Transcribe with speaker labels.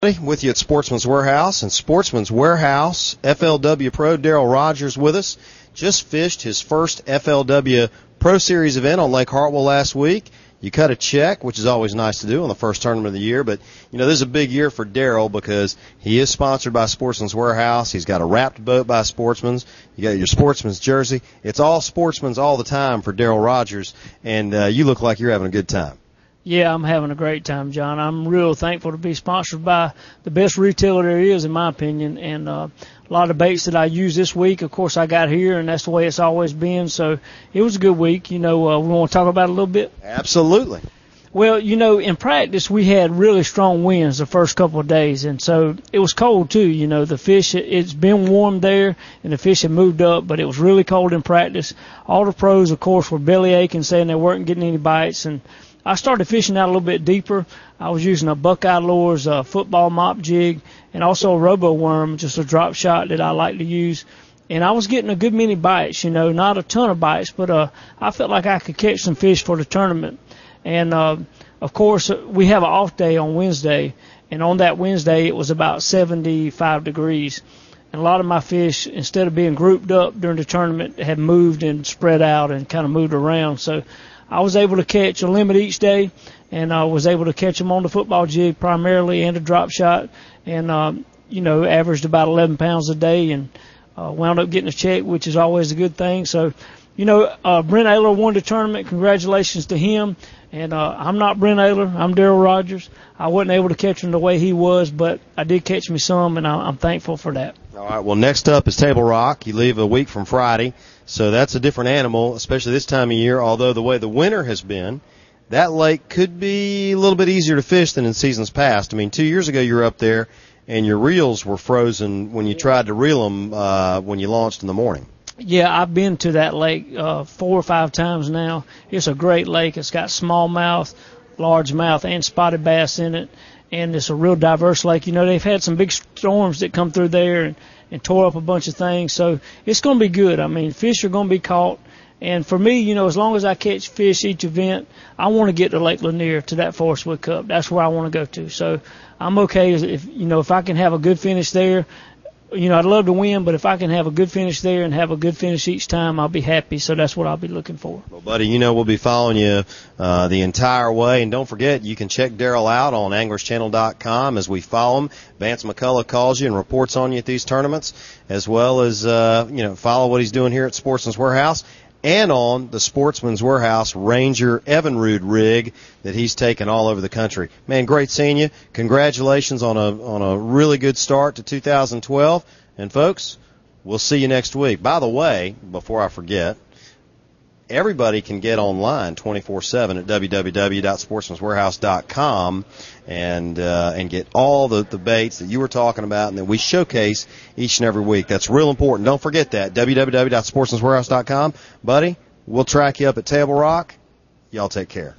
Speaker 1: With you at Sportsman's Warehouse, and Sportsman's Warehouse FLW Pro Dearal Rodgers with us. Just fished his first FLW Pro Series event on Lake Hartwell last week. You cut a check, which is always nice to do on the first tournament of the year, but this is a big year for Dearal because he is sponsored by Sportsman's Warehouse. He's got a wrapped boat by Sportsman's. You got your Sportsman's jersey. It's all Sportsman's all the time for Dearal Rodgers, and you look like you're having a good time.
Speaker 2: Yeah, I'm having a great time, John. I'm real thankful to be sponsored by the best retailer there is, in my opinion. And a lot of baits that I used this week, of course, I got here, and that's the way it's always been. So it was a good week. We want to talk about it a little bit?
Speaker 1: Absolutely.
Speaker 2: Well, in practice, we had really strong winds the first couple of days, and so it was cold, too. The fish, it's been warm there, and the fish had moved up, but it was really cold in practice. All the pros, of course, were belly aching, saying they weren't getting any bites, and I started fishing out a little bit deeper. I was using a Buckeye Lures, a football mop jig, and also a robo worm, just a drop shot that I like to use. And I was getting a good many bites, not a ton of bites, but I felt like I could catch some fish for the tournament. And, of course, we have an off day on Wednesday, and on that Wednesday it was about 75 degrees. And a lot of my fish, instead of being grouped up during the tournament, had moved and spread out and kind of moved around. So I was able to catch a limit each day, and I was able to catch them on the football jig primarily and a drop shot, and, averaged about 11 pounds a day, and wound up getting a check, which is always a good thing. So, Brent Ayler won the tournament. Congratulations to him. And I'm not Brent Ayler. I'm Dearal Rodgers. I wasn't able to catch him the way he was, but I did catch me some, and I'm thankful for that.
Speaker 1: All right, well, next up is Table Rock. You leave a week from Friday, so that's a different animal, especially this time of year, although the way the winter has been, that lake could be a little bit easier to fish than in seasons past. 2 years ago you were up there, and your reels were frozen when you tried to reel them when you launched in the morning.
Speaker 2: Yeah, I've been to that lake 4 or 5 times now. It's a great lake. It's got smallmouth, largemouth, and spotted bass in it, and it's a real diverse lake. They've had some big storms that come through there and tore up a bunch of things, so it's going to be good. Fish are going to be caught, and for me, as long as I catch fish each event, I want to get to Lake Lanier, to that Forest Wood Cup. That's where I want to go to. So I'm okay if I can have a good finish there. I'd love to win, but if I can have a good finish there and have a good finish each time, I'll be happy. So that's what I'll be looking for.
Speaker 1: Well, buddy, we'll be following you the entire way. And don't forget, you can check Dearal out on anglerschannel.com as we follow him. Vance McCullough calls you and reports on you at these tournaments, as well as, follow what he's doing here at Sportsman's Warehouse and on the Sportsman's Warehouse Ranger Evinrude rig that he's taken all over the country. Man, great seeing you. Congratulations on a really good start to 2012. And folks, we'll see you next week. By the way, before I forget, everybody can get online 24/7 at www.sportsmanswarehouse.com and get all the baits that you were talking about and that we showcase each and every week. That's real important. Don't forget that, www.sportsmanswarehouse.com. Buddy, we'll track you up at Table Rock. Y'all take care.